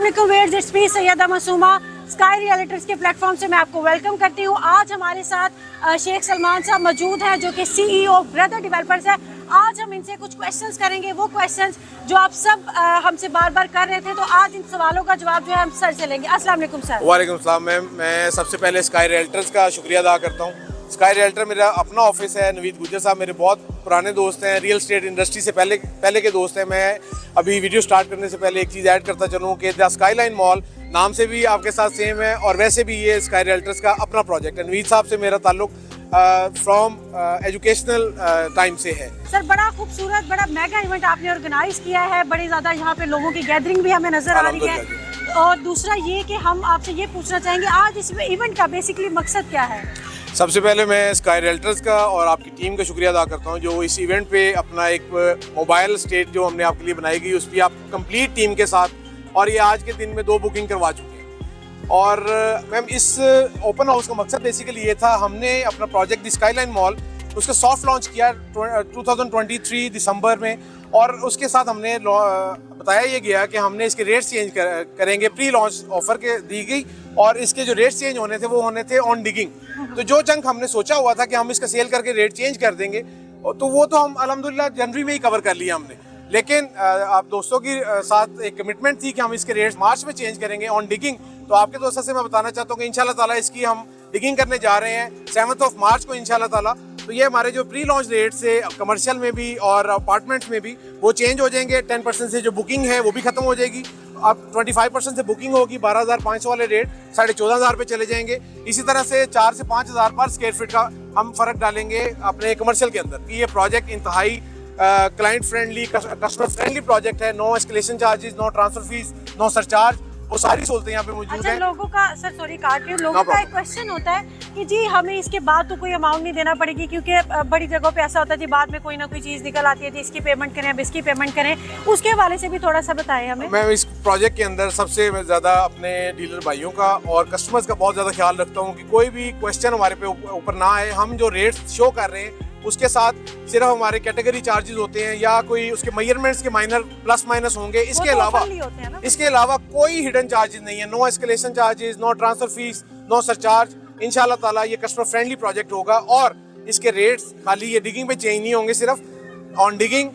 वालेकुम viewers, it's me Syeda Masooma. Sky Realtors के platform से मैं आपको वेलकम करती हूँ। आज हमारे साथ शेख सलमान साहब मौजूद हैं जो कि सीईओ ब्रदर डेवलपर्स है। आज हम इनसे कुछ क्वेश्चंस करेंगे, वो क्वेश्चंस जो आप सब हमसे बार बार कर रहे थे, तो आज इन सवालों का जवाब जो है हम सर से लेंगे। अस्सलाम वालेकुम सर। वालेकुम सलाम मैम। मैं सबसे पहले स्काई रियल्टर्स का शुक्रिया अदा करता हूँ। स्काई रियल्टर मेरा अपना ऑफिस है। नवीद गुजर साहब मेरे बहुत पुराने दोस्त हैं, रियल एस्टेट इंडस्ट्री से पहले के दोस्त हैं। मैं अभी वीडियो स्टार्ट करने से पहले एक चीज़ ऐड करता चलूँ कि द स्काईलाइन मॉल नाम से भी आपके साथ सेम है, और वैसे भी ये स्काई रियल्टर्स का अपना प्रोजेक्ट है। नवीद साहब से मेरा ताल्लुक फ्रॉम एजुकेशनल टाइम से है। सर बड़ा खूबसूरत, बड़ा मेगा इवेंट आपने ऑर्गेनाइज किया है। बड़ी ज़्यादा यहाँ पे लोगों की गैदरिंग भी हमें नज़र आ रही है। और दूसरा ये कि हम आपसे ये पूछना चाहेंगे, आज इस इवेंट का बेसिकली मकसद क्या है? सबसे पहले मैं स्काई रियल्टर्स का और आपकी टीम का शुक्रिया अदा करता हूं, जो इस इवेंट पे अपना एक मोबाइल स्टेज जो हमने आपके लिए बनाई गई, उस पर आप कंप्लीट टीम के साथ, और ये आज के दिन में 2 बुकिंग करवा चुके हैं। और मैम इस ओपन हाउस का मकसद बेसिकली ये था, हमने अपना प्रोजेक्ट द स्काईलाइन मॉल उसका सॉफ्ट लॉन्च किया 2023 दिसंबर में, और उसके साथ हमने बताया ये गया कि हमने इसके रेट्स चेंज करेंगे। प्री लॉन्च ऑफर के दी गई, और इसके जो रेट्स चेंज होने थे वो होने थे ऑन डिगिंग। तो जो जंक हमने सोचा हुआ था कि हम इसका सेल करके रेट चेंज कर देंगे, तो वो तो हम अल्हम्दुलिल्लाह जनवरी में ही कवर कर लिया हमने। लेकिन आप दोस्तों की साथ एक कमिटमेंट थी कि हम इसके रेट्स मार्च में चेंज करेंगे ऑन डिगिंग। तो आपके दोस्तों से मैं बताना चाहता हूँ कि इंशाल्लाह ताला इसकी हम डिगिंग करने जा रहे हैं 7 मार्च को इंशाल्लाह ताला। तो ये हमारे जो प्री लॉन्च रेट से कमर्शियल में भी और अपार्टमेंट्स में भी वो चेंज हो जाएंगे। 10% से जो बुकिंग है वो भी खत्म हो जाएगी। अब 25% से बुकिंग होगी, 12,500 वाले रेट 14,500 पे चले जाएंगे। इसी तरह से 4 से 5,000 पर स्क्वायर फीट का हम फर्क डालेंगे अपने कमर्शियल के अंदर। ये प्रोजेक्ट इंतहाई client friendly, customer friendly project है। No escalation charges, no transfer fees, no surcharge, वो सारी सहूलतें यहाँ पे मौजूद अच्छा, हैं। लोगों का सर सॉरी काट रही हूँ, लोगों का एक क्वेश्चन होता है कि जी हमें इसके बाद तो कोई अमाउंट नहीं देना पड़ेगी, क्योंकि बड़ी जगहों पे ऐसा होता है जी बाद में कोई ना कोई चीज़ निकल आती है जी इसकी पेमेंट करें, अब इसकी पेमेंट करें। उसके हवाले से भी थोड़ा सा बताएं हमें। मैं इस प्रोजेक्ट के अंदर सबसे ज़्यादा अपने डीलर भाइयों का और कस्टमर्स का बहुत ज़्यादा ख्याल रखता हूँ कि कोई भी क्वेश्चन हमारे पे ऊपर ना आए। हम जो रेट्स शो कर रहे हैं उसके साथ सिर्फ हमारे कैटेगरी चार्जेस होते हैं, या कोई उसके मेजरमेंट्स के माइनर प्लस माइनस होंगे। इसके अलावा कोई हिडन चार्जेस नहीं है। No escalation charges, no transfer fees, no surcharge. इंशाल्लाह ताला ये कस्टमर फ्रेंडली प्रोजेक्ट होगा, और इसके रेट्स खाली ये डिगिंग पे चेंज नहीं होंगे, सिर्फ ऑन डिगिंग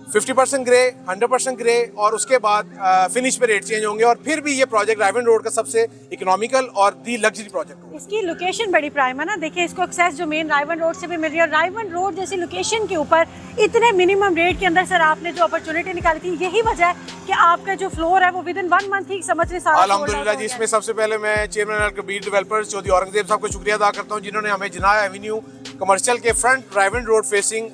50% ग्रे, 100% ग्रे, और उसके बाद फिनिश पे रेट चेंज होंगे। और फिर भी ये प्रोजेक्ट राइवन रोड का सबसे इकोनॉमिकल और दी लग्जरी प्रोजेक्ट होगा। इसकी लोकेशन बड़ी प्राइम है ना। देखिए इसको एक्सेस जो मेन राइवन रोड से भी मिल रही है। राइवन रोड जैसी लोकेशन के ऊपर इतने मिनिमम रेट के अंदर सर आपने जो अपॉर्चुनिटी निकाली थी, यही वजह है कि आपका जो फ्लोर है वो विद इन 1 मंथ ही समझ रहे सारा अल्हम्दुलिल्लाह जी। इसमें सबसे पहले मैं चेयरमैन अलकबीर डेवलपर्स चौधरी औरंगजेब साहब को शुक्रिया अदा करता हूँ, जिन्होंने हमें जिनाह एवेन्यू कमर्शियल के front Raiwan road facing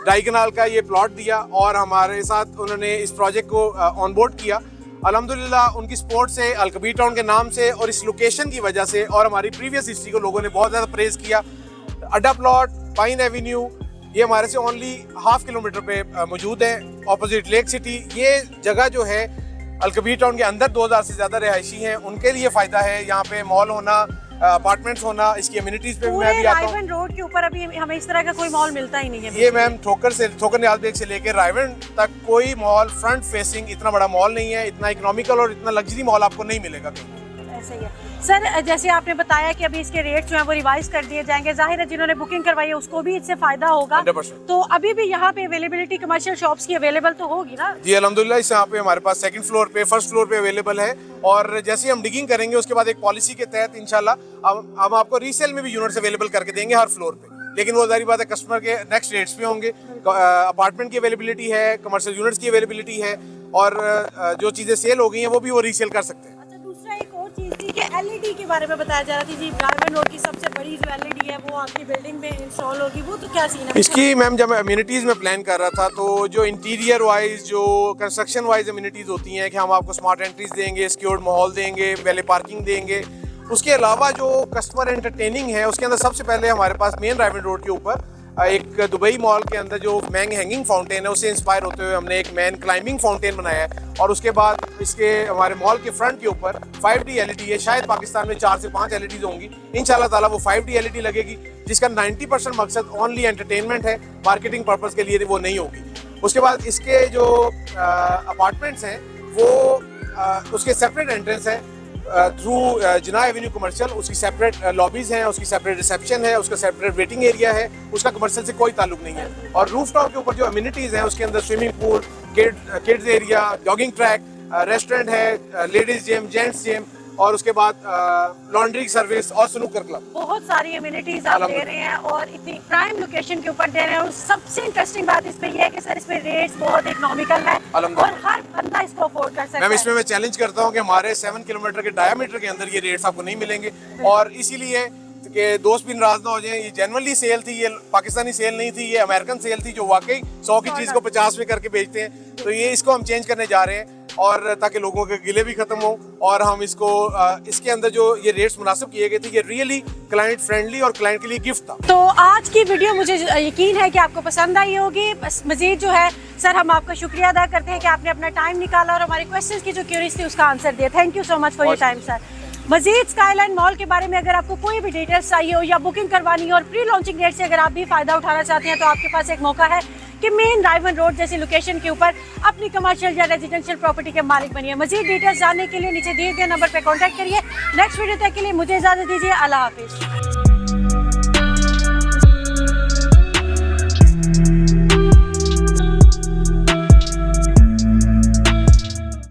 diagonal का ये प्लॉट दिया, और हमारे साथ उन्होंने इस प्रोजेक्ट को ऑन बोर्ड किया। अल्हम्दुलिल्लाह उनकी सपोर्ट से, अलकबीर टाउन के नाम से और इस लोकेशन की वजह से, और हमारी प्रीवियस हिस्ट्री को लोगों ने बहुत ज़्यादा प्रेज किया। अड्डा प्लॉट, पाइन एवेन्यू, ये हमारे से ओनली 1/2 किलोमीटर पे मौजूद है, ऑपोजिट लेक सिटी। ये जगह जो है अलकबीर टाउन के अंदर 2000 से ज़्यादा रहायशी हैं, उनके लिए फ़ायदा है यहाँ पे मॉल होना, अपार्टमेंट्स होना। इसकी अम्यूनिटीज़ पे मैं भी आता हूँ। राइवन रोड के ऊपर अभी हमें इस तरह का कोई मॉल मिलता ही नहीं है। ये मैम ठोकर निहाल बेग से लेकर राइवन तक कोई मॉल फ्रंट फेसिंग इतना बड़ा मॉल नहीं है, इतना इकोनॉमिकल और इतना लग्जरी मॉल आपको नहीं मिलेगा कहीं। ऐसा ही है सर। जैसे आपने बताया कि अभी इसके रेट जो है वो रिवाइज कर दिए जाएंगे। जाहिर है जिन्होंने बुकिंग करवाई है उसको भी इससे फायदा होगा। 100%। तो अभी भी यहाँ पे अवेलेबिलिटी कमर्शियल शॉप्स की अवेलेबल तो होगी ना? जी अल्हम्दुलिल्लाह। इस यहाँ पे हमारे पास सेकंड फ्लोर पे, फर्स्ट फ्लोर पे अवेलेबल है, और जैसे ही हम डिगिंग करेंगे उसके बाद एक पॉलिसी के तहत इंशाल्लाह हम आपको रीसेल में भी यूनिट्स अवेलेबल करके देंगे हर फ्लोर पे। लेकिन वो जारी बात है कस्टमर के नेक्स्ट रेट्स पे होंगे। अपार्टमेंट की अवेलेबिलिटी है, कमर्शियल यूनिट्स की अवेलेबिलिटी है, और जो चीज़ें सेल हो गई हैं वो भी वो रीसेल कर सकते हैं। अच्छा, दूसरा एक और चीज़ थी कि एलईडी के बारे में बताया जा रहा था जी। राइवन रोड की सबसे बड़ी जो एलईडी है वो आपकी बिल्डिंग में इंस्टॉल होगी, वो तो क्या सीन है इसकी? मैम जब मैं अम्यूनिटीज़ में प्लान कर रहा था, तो जो इंटीरियर वाइज, जो कंस्ट्रक्शन वाइज अम्यूनिटीज़ होती हैं कि हम आपको स्मार्ट एंट्रीज देंगे, सिक्योर्ड माहौल देंगे, वैले पार्किंग देंगे। उसके अलावा जो कस्टमर एंटरटेनिंग है उसके अंदर सबसे पहले हमारे पास मेन राइवन रोड के ऊपर एक दुबई मॉल के अंदर जो मैंग हैंगिंग फाउंटेन है उससे इंस्पायर होते हुए हमने एक मैन क्लाइंबिंग फाउंटेन बनाया है। और उसके बाद इसके हमारे मॉल के फ्रंट के ऊपर 5D LED है। शायद पाकिस्तान में 4 से 5 LEDs होंगी। इंशाल्लाह ताला वो 5D LED लगेगी, जिसका 90% मकसद ओनली एंटरटेनमेंट है, मार्केटिंग पर्पज़ के लिए वो नहीं होगी। उसके बाद इसके जो अपार्टमेंट्स हैं वो उसके सेपरेट एंट्रेंस है थ्रू जिना एवेन्यू कमर्शियल, उसकी सेपरेट लॉबीज हैं, उसकी सेपरेट रिसेप्शन है, उसका सेपरेट वेटिंग एरिया है, उसका कमर्शियल से कोई ताल्लुक नहीं है। और रूफटॉप के ऊपर जो अम्यूनिटीज हैं उसके अंदर swimming pool, kids area, jogging track, restaurant है, लेडीज जिम, जेंट्स जिम, और उसके बाद लॉन्ड्री सर्विस और स्नूकर क्लब। बहुत सारी अम्यूनिटीज आप दे रहे हैं और इतनी प्राइम लोकेशन के ऊपर दे रहे हैं। और सबसे इंटरेस्टिंग बात इसमें यह है कि सर इसमें रेट्स बहुत इकोनॉमिकल है और हर बंदा इसको अफोर्ड कर सकता है। मैम इसमें मैं चैलेंज करता हूँ कि हमारे 7 किलोमीटर के डायमीटर के अंदर ये रेट्स आपको नहीं मिलेंगे, और इसीलिए कि दोस्त भी नाराज ना हो जाएं, ये जेन्युइनली सेल थी, ये पाकिस्तानी सेल नहीं थी, ये अमेरिकन सेल थी जो वाकई 100 की चीज़ को 50 में करके बेचते हैं। तो ये इसको हम चेंज करने जा रहे हैं, और ताकि लोगों के गिले भी खत्म हो, और हम इसको इसके अंदर जो ये रेट्स मुनासिब किए गए थे, ये रियली क्लाइंट फ्रेंडली और क्लाइंट के लिए गिफ्ट था। तो आज की वीडियो मुझे यकीन है कि आपको पसंद आई होगी। बस मजीद जो है सर हम आपका शुक्रिया अदा करते हैं कि आपने अपना टाइम निकाला और हमारे क्वेश्चंस की जो क्यूरीज थी उसका आंसर दिया। Thank you so much for your time sir. Majeed Skyline Mall के बारे में अगर आपको कोई भी डिटेल्स चाहिए हो या बुकिंग करवानी हो और प्री लॉन्चिंग रेट से अगर आप भी फायदा उठाना चाहते हैं, तो आपके पास एक मौका है कि मेन रायवन रोड जैसी लोकेशन के ऊपर अपनी कमर्शियल या रेजिडेंशियल प्रॉपर्टी के मालिक बनिए। मजीद डिटेल्स जानने के लिए नीचे दिए गए नंबर पर कॉन्टैक्ट करिए। नेक्स्ट वीडियो तक के लिए मुझे इजाजत दीजिए। अल्लाह हाफिज।